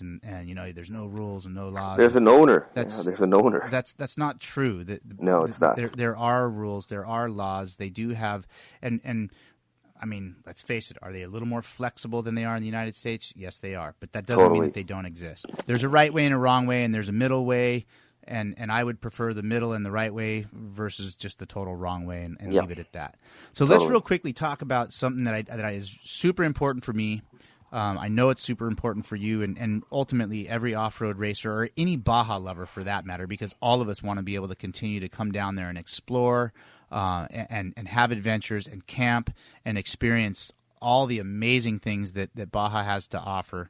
and there's no rules and no laws. There's an owner. There's an owner. That's not true. No, it's not. There are rules. There are laws. They do have, and I mean, let's face it. Are they a little more flexible than they are in the United States? Yes, they are. But that doesn't mean that they don't exist. There's a right way and a wrong way, and there's a middle way. And I would prefer the middle and the right way versus just the total wrong way and leave it at that. So let's real quickly talk about something that is super important for me. I know it's super important for you and ultimately every off-road racer or any Baja lover for that matter, because all of us want to be able to continue to come down there and explore and have adventures and camp and experience all the amazing things that Baja has to offer.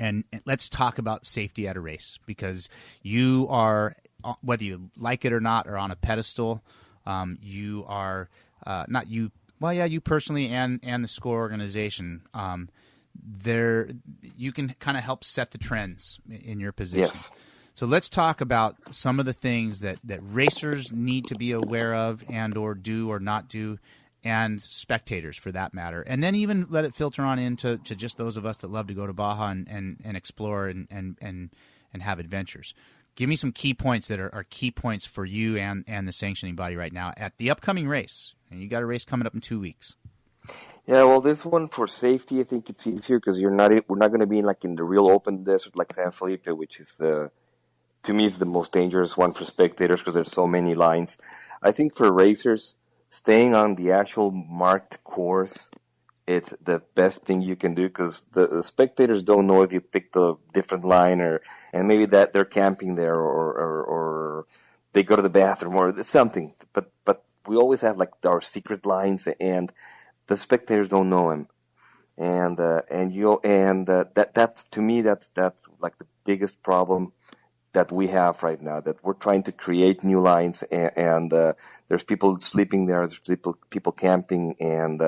And let's talk about safety at a race, because you are, whether you like it or not, are on a pedestal. You are not you. Well, yeah, you personally and the SCORE organization. There, you can kind of help set the trends in your position. Yes. So let's talk about some of the things that racers need to be aware of and or do or not do, and spectators for that matter, and then even let it filter on into just those of us that love to go to Baja and explore and have adventures. Give me some key points that are key points for you and the sanctioning body right now at the upcoming race. And you got a race coming up in 2 weeks. Yeah, well, this one for safety, I think it's easier because we're not going to be in the real open desert like San Felipe, which is to me it's the most dangerous one for spectators because there's so many lines. I think for racers, staying on the actual marked course, it's the best thing you can do because the spectators don't know if you picked a different line and maybe that they're camping there or they go to the bathroom or something. But we always have our secret lines and the spectators don't know them. That's to me that's like the biggest problem that we have right now, that we're trying to create new lines and there's people sleeping there, there's people camping, and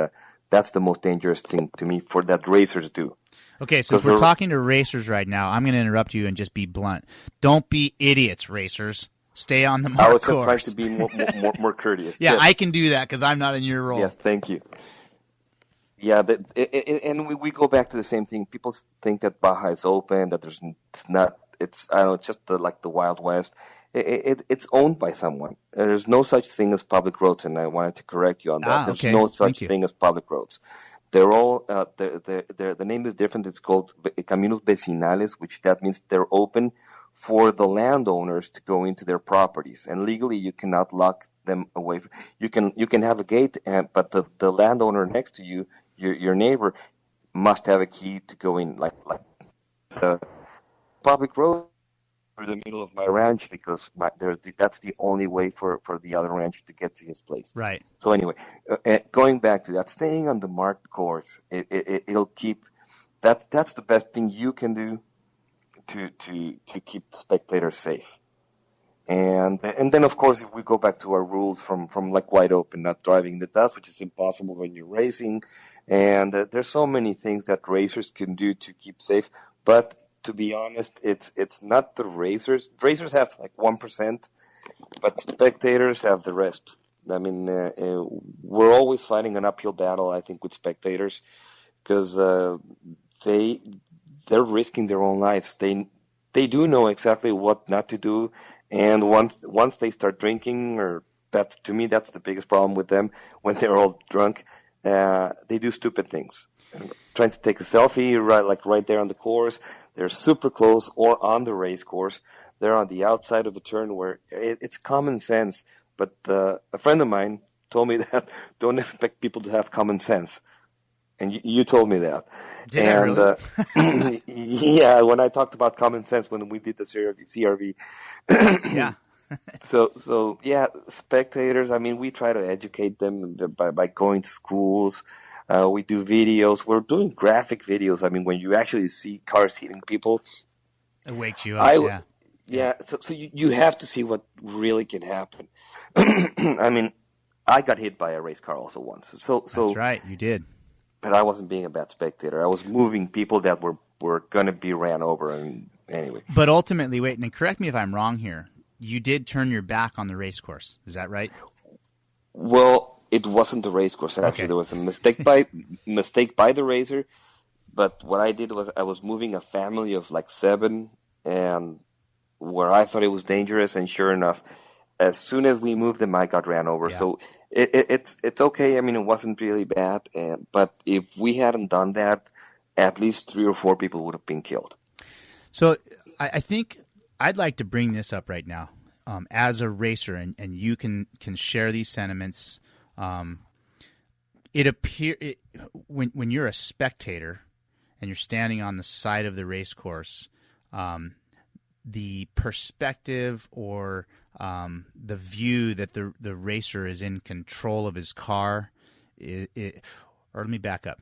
that's the most dangerous thing to me for that racers do. Okay, so if we're talking to racers right now, I'm going to interrupt you and just be blunt. Don't be idiots, racers. Stay on the mark course. I was just trying to be more courteous. Yeah, yes. I can do that because I'm not in your role. Yes, thank you. Yeah, and we go back to the same thing. People think that Baja is open, that it's not. It's just the Wild West. It's owned by someone. There's no such thing as public roads, and I wanted to correct you on that. There's no such thing as public roads. They're all the name is different. It's called Caminos Vecinales, which that means they're open for the landowners to go into their properties, and legally you cannot lock them away. You can have a gate, but the landowner next to you, your neighbor, must have a key to go in, like the public road through the middle of my ranch, because that's the only way for the other rancher to get to his place. Right. So anyway, going back to that, staying on the marked course, it'll keep. That's the best thing you can do to keep spectators safe. And then of course, if we go back to our rules from wide open, not driving in the dust, which is impossible when you're racing, and there's so many things that racers can do to keep safe, but to be honest, it's not the racers. Racers have 1%, but spectators have the rest. I mean, we're always fighting an uphill battle, I think, with spectators, because they're risking their own lives. They do know exactly what not to do, and once they start drinking, to me that's the biggest problem with them. When they're all drunk, they do stupid things. Trying to take a selfie right there on the course. They're super close, or on the race course. They're on the outside of a turn where it's common sense. But a friend of mine told me that don't expect people to have common sense. And you told me that. Did I really? Yeah, when I talked about common sense when we did the CRV. Yeah. So yeah, spectators, I mean, we try to educate them by going to schools. We do videos. We're doing graphic videos. I mean, when you actually see cars hitting people, it wakes you up. Yeah. So you have to see what really can happen. I mean, I got hit by a race car also once. So that's right, you did. But I wasn't being a bad spectator. I was moving people that were going to be ran over. And anyway. But ultimately, wait, and correct me if I'm wrong here. You did turn your back on the race course. Is that right? Well, it wasn't the race course. Actually, There was a mistake by the racer. But what I did was I was moving a family of like seven, and where I thought it was dangerous, and sure enough, as soon as we moved them, I got ran over. Yeah. So it's okay. I mean, it wasn't really bad, but if we hadn't done that, at least 3 or 4 people would have been killed. So I think I'd like to bring this up right now as a racer, and you can share these sentiments. When you're a spectator and you're standing on the side of the race course, the perspective or the view that the racer is in control of his car, or let me back up.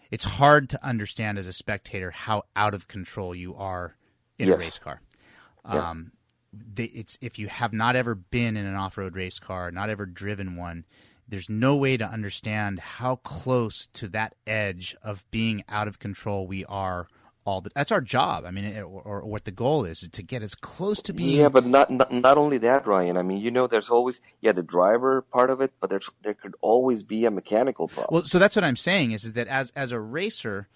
It's hard to understand as a spectator how out of control you are in a race car. Yeah. If you have not ever been in an off-road race car, not ever driven one, there's no way to understand how close to that edge of being out of control we are. That's our job. I mean, or what the goal is to get as close to being. Yeah, but not only that, Ryan. I mean, there's always the driver part of it, but there could always be a mechanical problem. Well, so that's what I'm saying is that as a racer,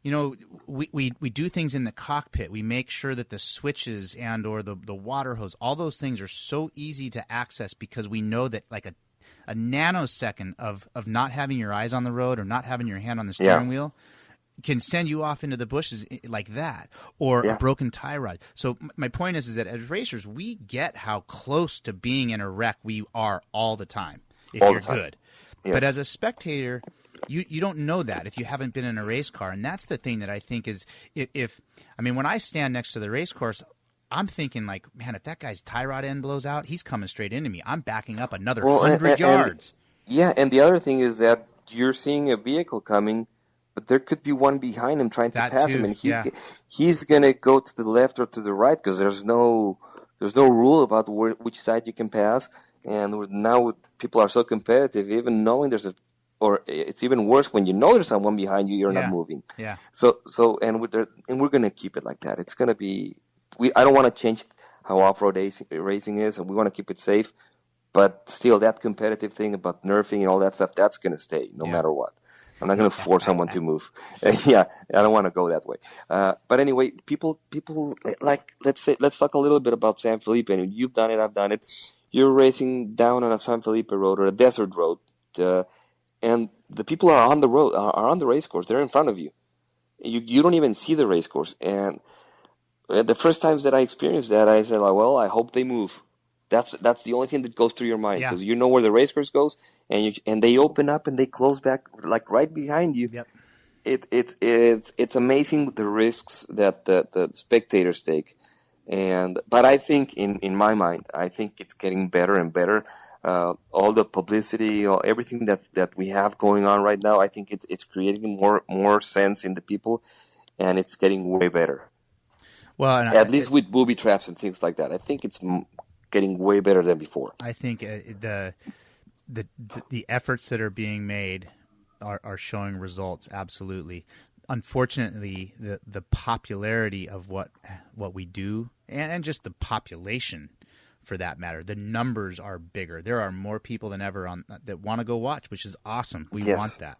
we do things in the cockpit. We make sure that the switches and or the water hose, all those things are so easy to access because we know that like a nanosecond of not having your eyes on the road or not having your hand on the steering wheel can send you off into the bushes like that, or a broken tie rod. So my point is that as racers, we get how close to being in a wreck we are all the time if you're good. Yes. But as a spectator, you don't know that if you haven't been in a race car. And that's the thing that I think is when I stand next to the race course, I'm thinking like, man, if that guy's tie rod end blows out, he's coming straight into me. I'm backing up another 100 yards. And the other thing is that you're seeing a vehicle coming, but there could be one behind him trying to pass him, and he's going to go to the left or to the right because there's no rule about which side you can pass. And now people are so competitive, even knowing or it's even worse when you know there's someone behind you, you're not moving. Yeah. So we're going to keep it like that. It's going to be. I don't want to change how off-road racing is, and we want to keep it safe. But still, that competitive thing about nerfing and all that stuff, that's going to stay no matter what. I'm not going to force someone to move. I don't want to go that way. But anyway, people like let's talk a little bit about San Felipe. And you've done it, I've done it. You're racing down on a San Felipe road or a desert road, and the people are on the road, are on the race course. They're in front of you. You don't even see the race course. And the first times that I experienced that, I said, well, I hope they move. That's the only thing that goes through your mind because you know where the race course goes, and they open up and they close back like right behind you. Yep. It's amazing the risks that the spectators take, but I think in my mind, I think it's getting better and better. All the publicity, everything that we have going on right now, I think it's creating more sense in the people, and it's getting way better. Well, at least with booby traps and things like that, I think it's getting way better than before. I think the efforts that are being made are showing results. Absolutely. Unfortunately, the popularity of what we do and just the population, for that matter, the numbers are bigger. There are more people than ever that want to go watch, which is awesome. We want that.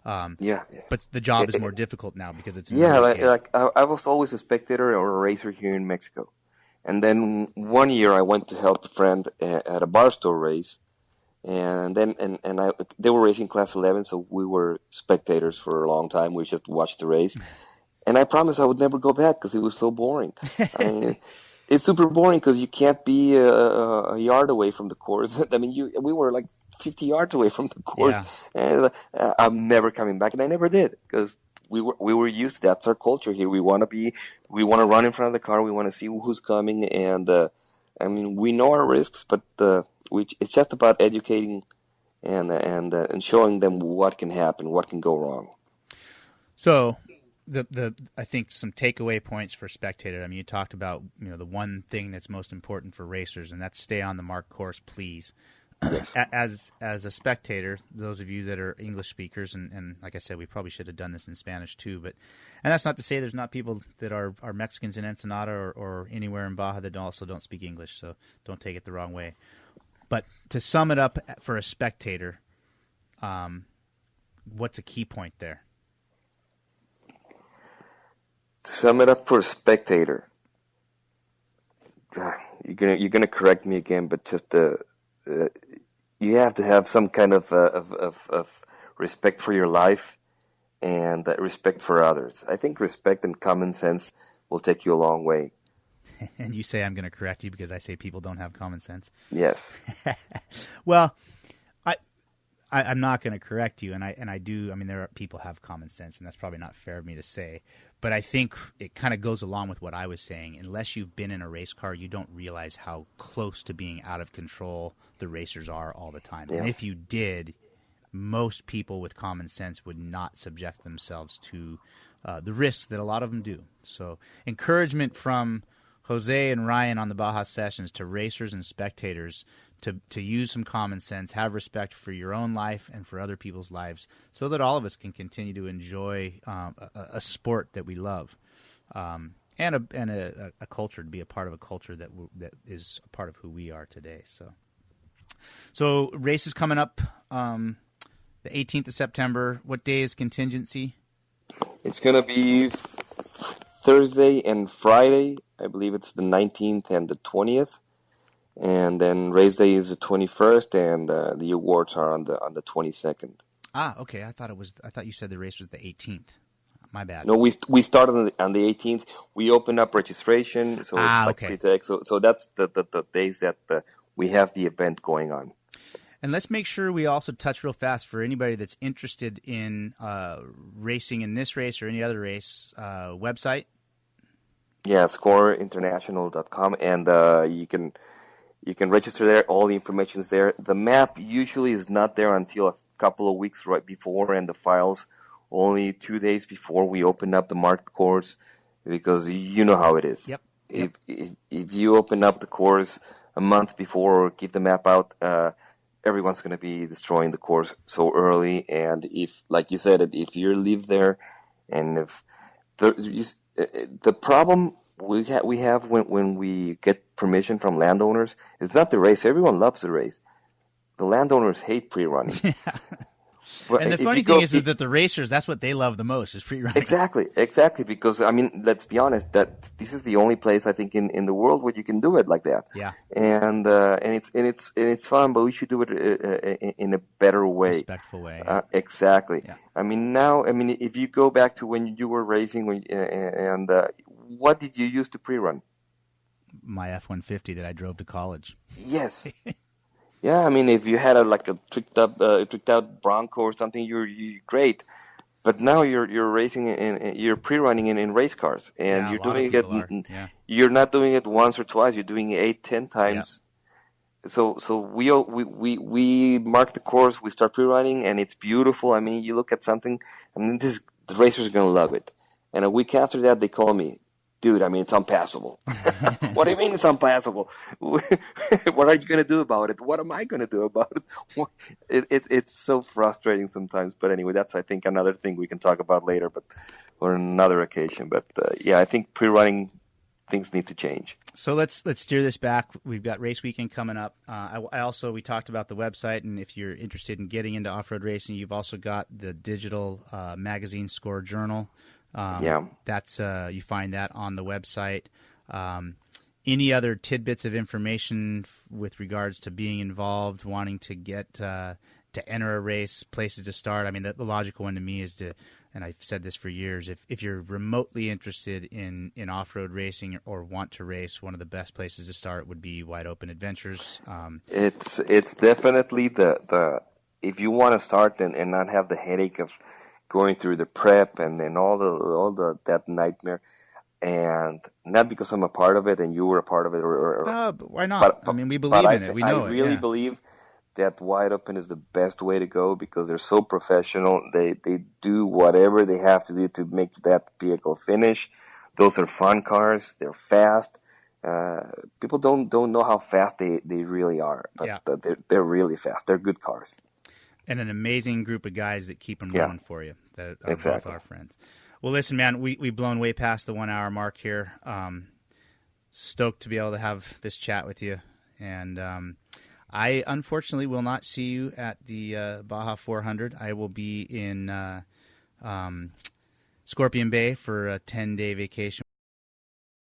But the job is more difficult now because it's I was always a spectator or a racer here in Mexico. And then one year I went to help a friend at a barstool race, and they were racing class 11, so we were spectators for a long time. We just watched the race, and I promised I would never go back because it was so boring. I mean, it's super boring because you can't be a yard away from the course. I mean, we were like 50 yards away from the course, and I'm never coming back, and I never did because we were used to that. That's our culture here. We want to run in front of the car. We want to see who's coming, and we know our risks, but it's just about educating and showing them what can happen, what can go wrong. So, I think some takeaway points for spectators. I mean, you talked about the one thing that's most important for racers, and that's stay on the marked course, please. Yes. As a spectator, those of you that are English speakers, and like I said, we probably should have done this in Spanish too, and that's not to say there's not people that are Mexicans in Ensenada or anywhere in Baja that also don't speak English, so don't take it the wrong way. But to sum it up for a spectator, what's a key point there? To sum it up for a spectator, you're gonna correct me again, but just you have to have some kind of respect for your life and respect for others. I think respect and common sense will take you a long way. And you say I'm going to correct you because I say people don't have common sense. Yes. Well, I'm not going to correct you, and I do. I mean, there are people have common sense, and that's probably not fair of me to say. But I think it kind of goes along with what I was saying. Unless you've been in a race car, you don't realize how close to being out of control the racers are all the time. Yeah. And if you did, most people with common sense would not subject themselves to the risks that a lot of them do. So encouragement from Jose and Ryan on the Baja Sessions to racers and spectators to use some common sense, have respect for your own life and for other people's lives, so that all of us can continue to enjoy a sport that we love, and a culture, to be a part of a culture that is a part of who we are today. So race is coming up the 18th of September. What day is contingency? It's going to be Thursday and Friday. I believe it's the 19th and the 20th. And then race day is the 21st, and the awards are on the 22nd. Ah, okay. I thought you said the race was the 18th. My bad. No, we started on the 18th. We open up registration, so it's like pre-tech. So that's the days that we have the event going on. And let's make sure we also touch real fast for anybody that's interested in racing in this race or any other race, website. Yeah, scoreinternational.com, and you can register there. All the information is there. The map usually is not there until a couple of weeks right before, and the files only 2 days before we open up the marked course, because you know how it is. Yep. If you open up the course a month before or give the map out, everyone's going to be destroying the course so early. And if, like you said, if you live there, and if the problem we have when we get permission from landowners, it's not the race. Everyone loves the race. The landowners hate pre-running. Yeah. And the funny thing is that the racers, that's what they love the most, is pre-running. Exactly. Because, I mean, let's be honest, that this is the only place, I think, in the world where you can do it like that. Yeah. And it's fun, but we should do it in a better way. Respectful way. Exactly. Yeah. If you go back to when you were racing, what did you use to pre-run? My F-150 that I drove to college. Yes. Yeah, I mean, if you had a tricked out Bronco or something, you're great. But now you're racing you're pre-running in race cars, and you're doing it. Yeah. You're not doing it once or twice. You're doing it 8, 10 times. Yeah. So we mark the course. We start pre-running, and it's beautiful. I mean, you look at something, the racers are gonna love it. And a week after that, they call me, dude, I mean, it's unpassable. What do you mean it's unpassable? What are you going to do about it? What am I going to do about it? It's so frustrating sometimes. But anyway, that's, I think, another thing we can talk about later, or another occasion. But yeah, I think pre-running things need to change. So let's steer this back. We've got race weekend coming up. We talked about the website, and if you're interested in getting into off-road racing, you've also got the digital magazine Score Journal. That's you find that on the website. Any other tidbits of information with regards to being involved, wanting to get to enter a race, places to start? I mean, the logical one to me is to, and I've said this for years, if you're remotely interested in off-road racing or want to race, one of the best places to start would be Wide Open Adventures. It's definitely the if you want to start and not have the headache of going through the prep and then all the that nightmare, and not because I'm a part of it and you were a part of it, but why not? I mean, we believe in it. We know I really believe that Wide Open is the best way to go because they're so professional. They do whatever they have to do to make that vehicle finish. Those are fun cars. They're fast. People don't know how fast they really are, but they're really fast. They're good cars. And an amazing group of guys that keep them going for you. That are both our friends. Well, listen, man, we've blown way past the 1 hour mark here. Stoked to be able to have this chat with you. And I unfortunately will not see you at the Baja 400. I will be in Scorpion Bay for a 10-day vacation.